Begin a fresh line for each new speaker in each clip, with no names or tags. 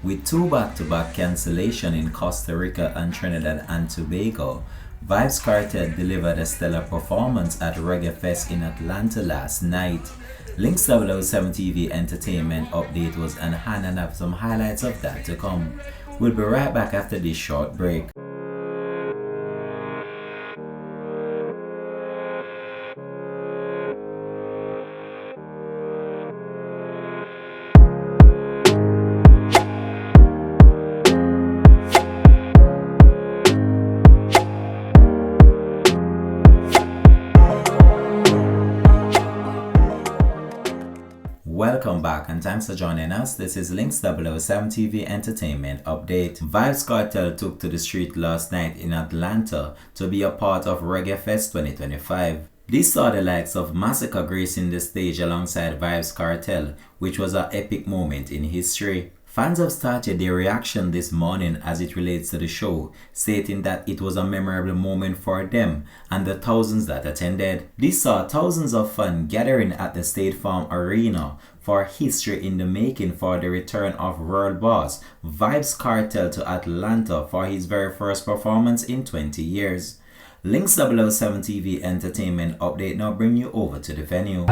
With two back-to-back cancellation in Costa Rica and Trinidad and Tobago, Vybz Kartel delivered a stellar performance at Reggae Fest in Atlanta last night. Link's 007 TV entertainment update was on hand and have some highlights of that to come. We'll be right back after this short break. Welcome back and thanks for joining us. This is Link's 007 TV Entertainment Update. Vybz Kartel took to the street last night in Atlanta to be a part of Reggae Fest 2025. These saw the likes of Masicka gracing the stage alongside Vybz Kartel, which was an epic moment in history. Fans have started their reaction this morning as it relates to the show, stating that it was a memorable moment for them and the thousands that attended. This saw thousands of fans gathering at the State Farm Arena for history in the making for the return of world boss Vybz Kartel to Atlanta for his very first performance in 20 years. Link's 007 TV Entertainment Update now bring you over to the venue.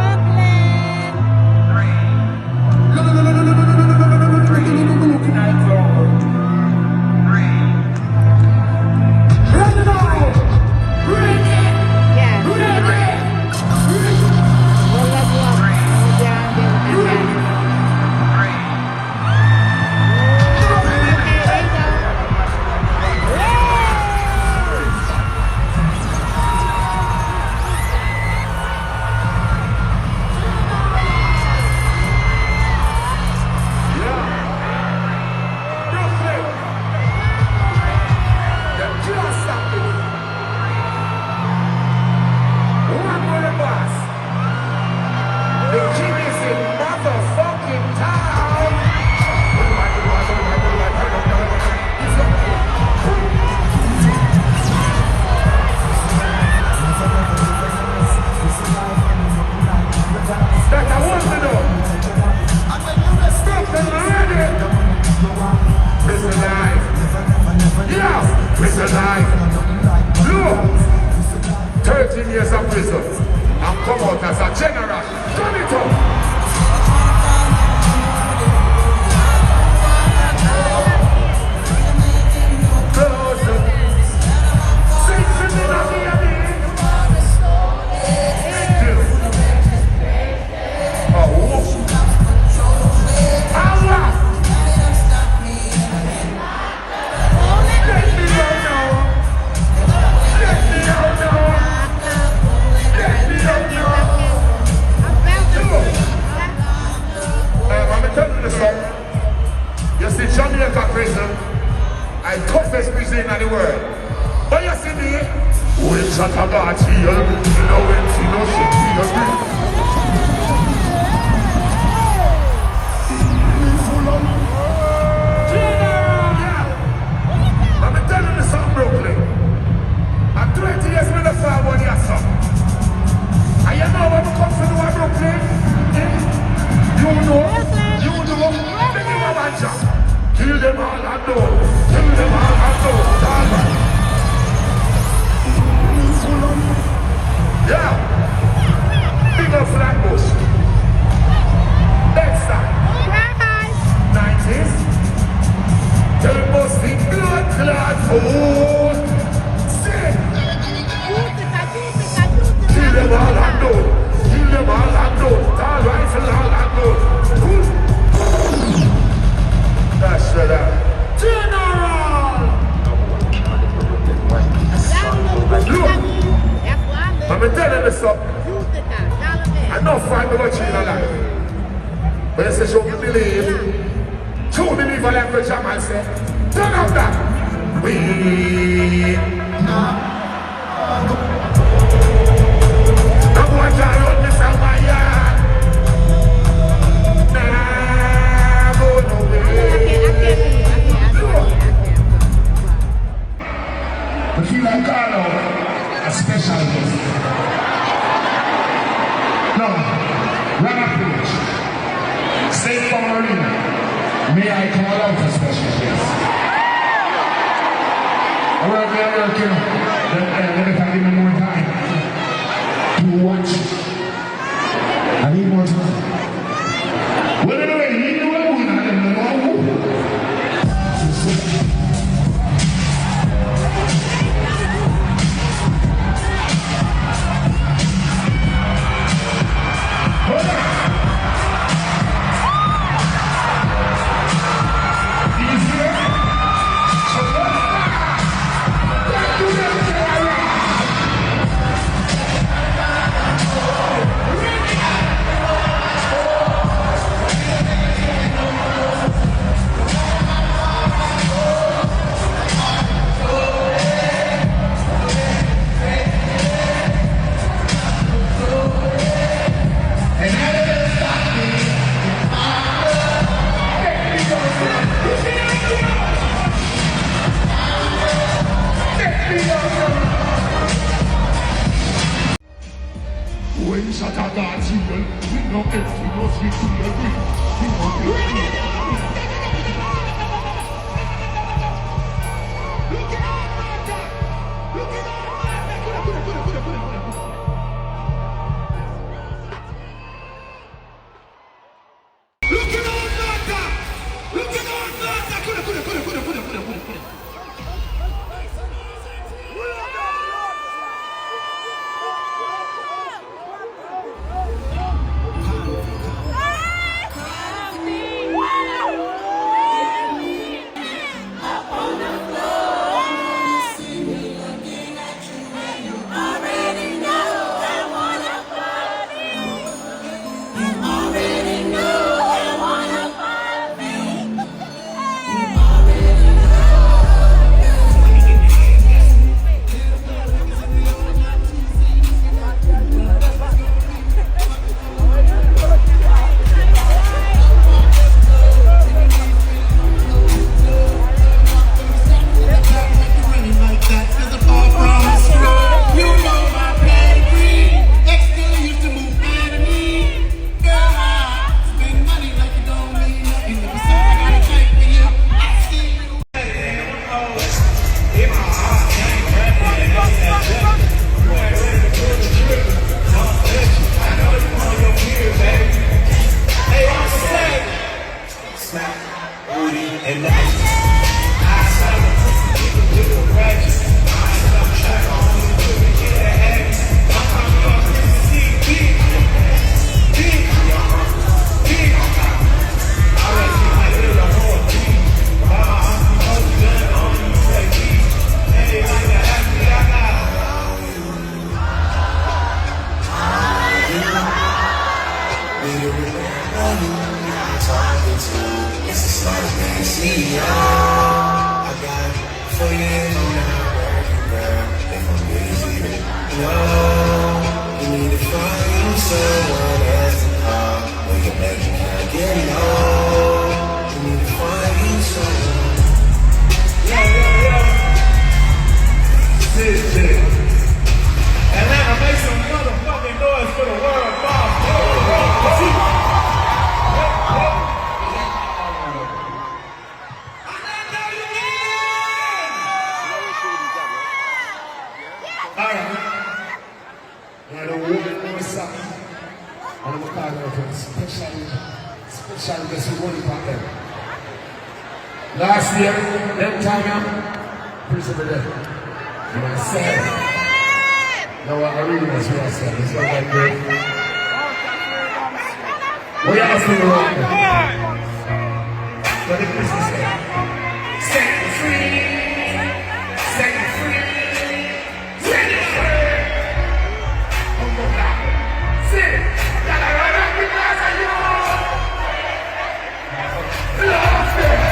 Look, 13 years of prison and come out as a general. Turn it up. You see Jamaican prison, I toughest prison in the world. But you see me, when shot about here, you know when she knows she I'm telling you something, Brooklyn. I'm 20 years with the far one year, son. And you know when we come to the Brooklyn? You know. Kill them all and go. Kill them all and go. Yeah. Big up Flatbush. Next time. 90s. They must be blood clot food. Kill them all and go. Kill them all and go. All rifle all and go. That's right. General! Look! I'm telling you something. I know fight about you in a life. But you say, show me believe. Show me believe I like the Jamal say. Turn up that. We. I'm going to run this out my yard. I feel like Carlo, a special guest. No, run a page. State Farm Arena. May I call out a special Last year, them time, prison with them. And I said, no, I really was what I said. It's not like that. What you asking me right now? What did Christmas say? Set me free. Set me free. Set me free. One more time. Sit. That I run up because of you. Love it.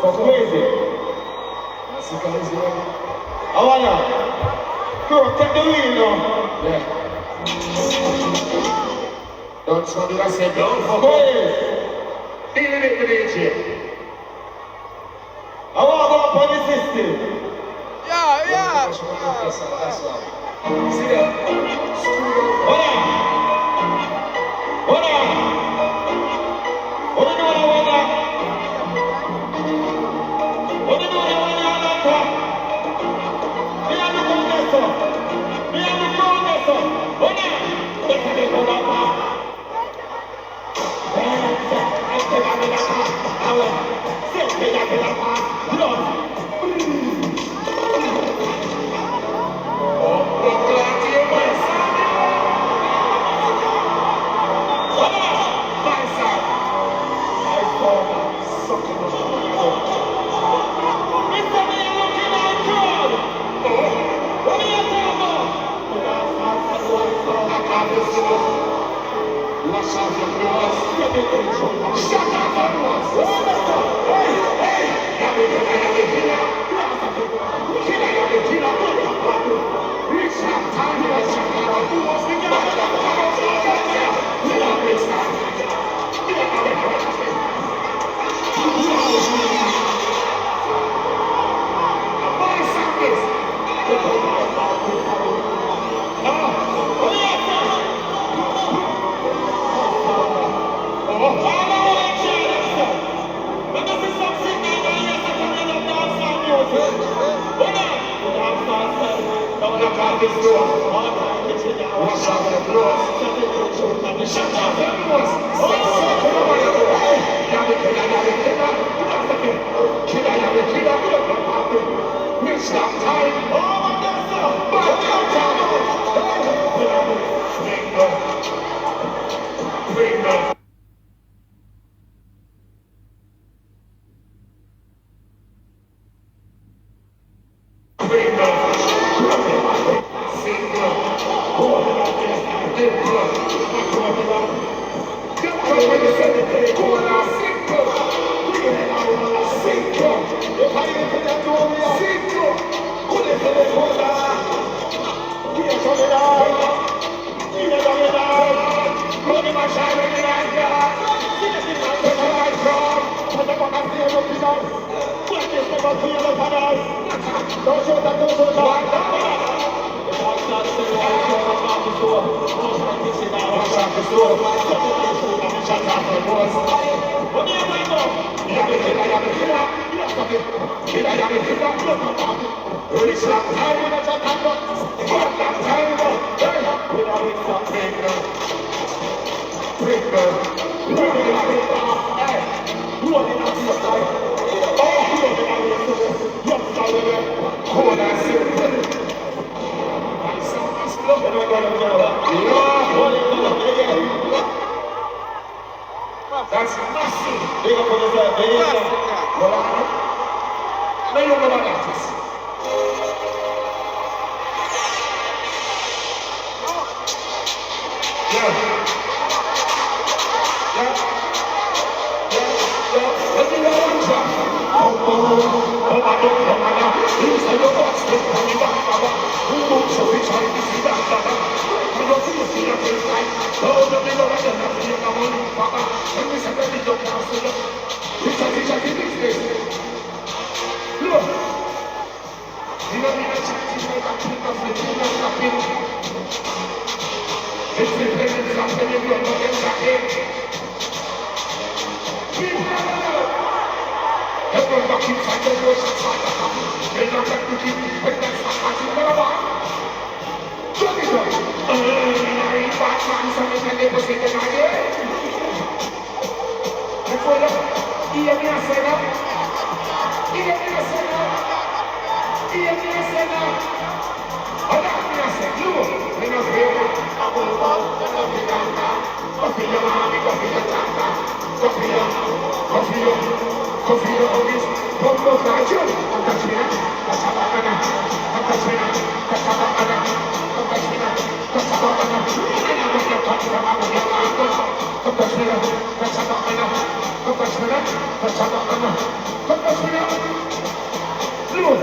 That's crazy. Masicka is here. I wanna. Girl, take the wheel now. Yeah. Don't tell me I said don't fuck up. Dealing it with DJ. I want to go up on the system. Yeah. That's why. See that? Hold on. What do you doing? What do you doing? Me and the condenser. Hold on. Let's get it on that part. That's massive. Big up on yourself. Well, I know you're an artist. You don't need a chance to make a clip of the thing that's happening. It's the parents of the nigga, no get shocking. People never know. Everyone back inside the house and start to happen. They don't get to keep when that's not happening, never mind. Drop it up. I ain't bad man, so they can never say that I am. Let's go up. Hear me, I say that. Hear me, I say that. Hear me, I say that. I got me, I say, look. When I say it, I go up. Coffee tanta. Coffee your mommy, coffee your tanta. Coffee your, coffee your, coffee your homies. Bumbo flash you. Come touch me now. Touch a banana. Come touch me now. Touch a banana. Come touch me now. Touch a banana. I know what you're talking about. Come touch me now. Touch a banana. Come touch me now. Touch a banana. Come touch me now. Look.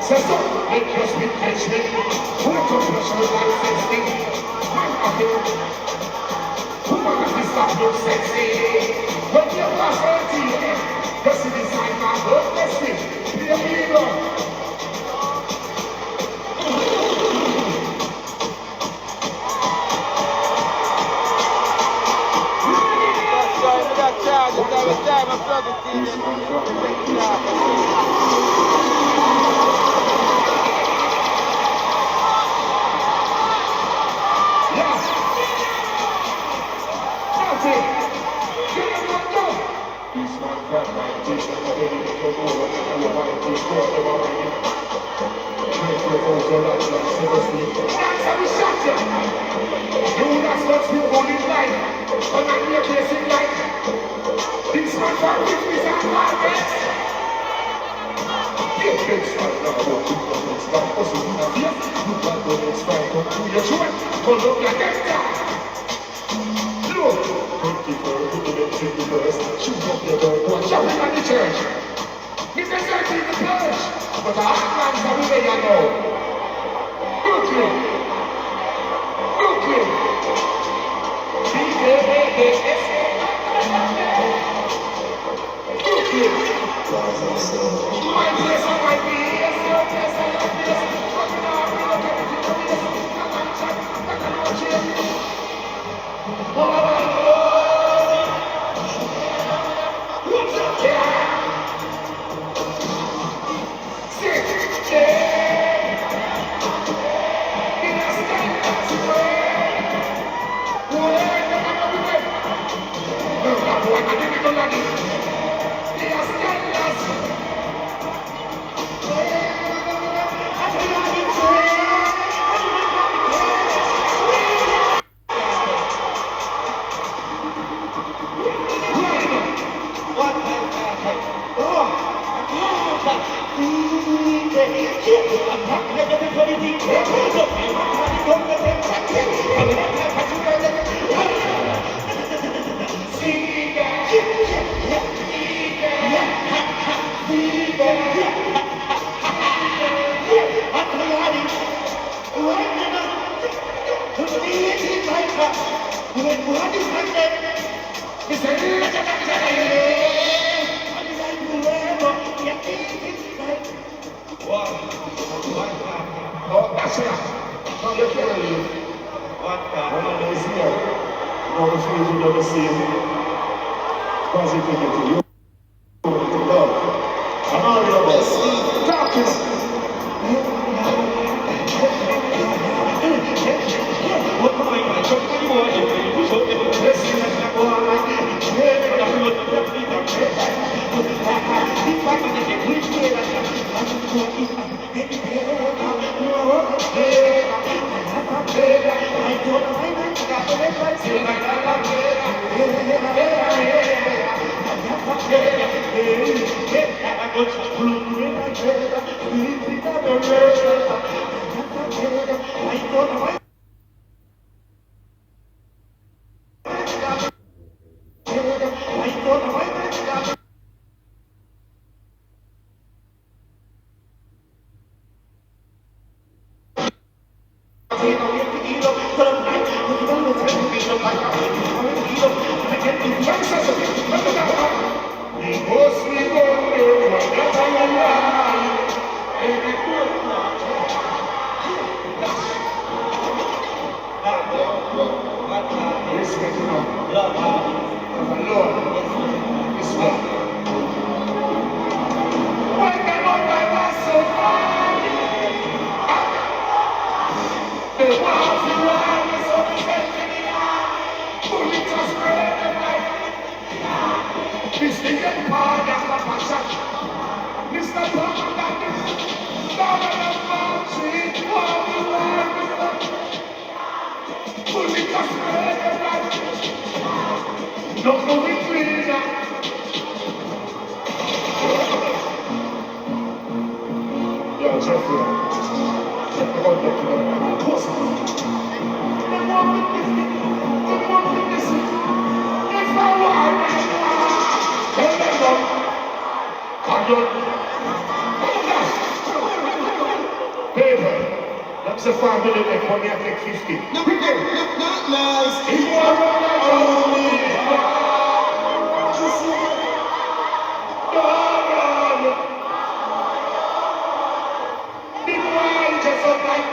Say so. Make your speed catch me. Who touch me so like sexy? Man of it. Who wanna be stop look sexy? When you pass 18, just see the sign my blood testing. Be a hero. Yo, Jeffrey. Check the gun back together. Close up. They want to miss it. It's not right. Tell them no. Come on. Paper. That's a family that for me I take 50.
No, not nice.
It's more only.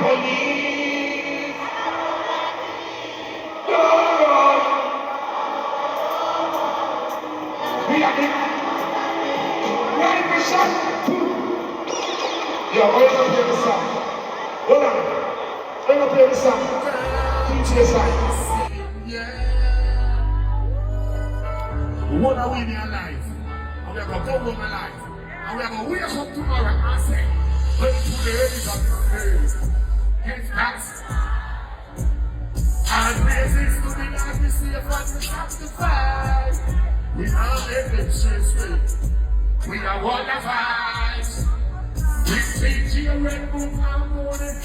Police! We are the right mission. Yo, why you not play the song? Hold on. Why you not play the song? Teach the song. We want to win your life. And we are going to go home alive. And we are going to wake up tomorrow and say, when to the end of the day. It's past. And praises to the Lord, we see a God to sanctify. We are living straight. We are one of us. We see your red book and morning.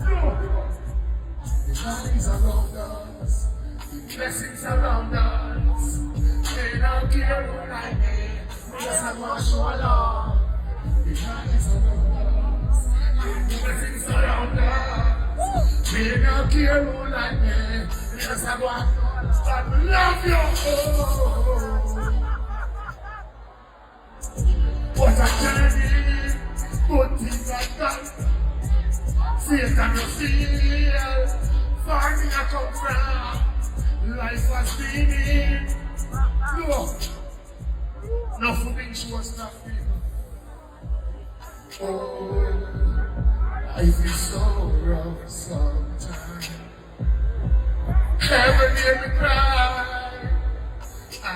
No. The God is around us. The blessings around us. They don't care who like me. We just have to show love. The God is around us. The blessings around us. We don't care who like me. We just have to love you. What a journey, good things are done. Satan you feel, far me I come from. Life was beaming. No, nothing being sure stuff, people. Oh, life is so rough sometimes. Heaven hear me cry. I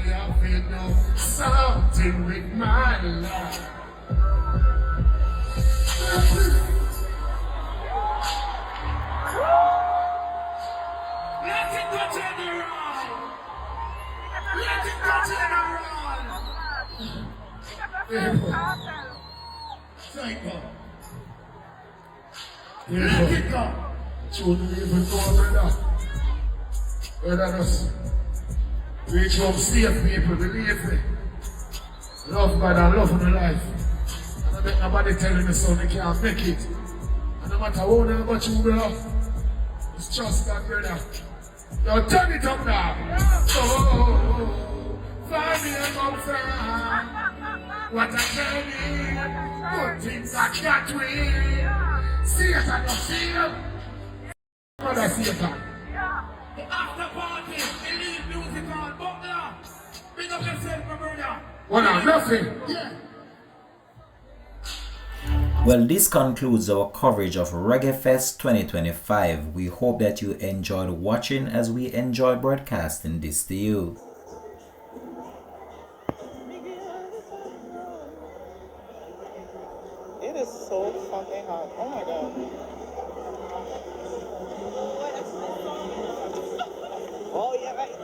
have to know something with my life. Let it go general. Let it go general. Thank God. Let it go. Children even go, brother. Brother, just reach home safe, people, believe me. Love God and love in life. And I make nobody telling me so they can't make it. And no matter how they got you, brother, just trust God, brother. Yo, turn it up now. Oh, find me a mountain. What a journey. Good things I got with. See it and you feel. Mother Satan. The after party, they leave music on, Butler. Bring up yourself, my brother. Well, now, nothing. Yeah.
Well, this concludes our coverage of Reggae Fest 2025. We hope that you enjoyed watching as we enjoy broadcasting this to you.
It is so fucking hot. Oh my god. Oh yeah, right.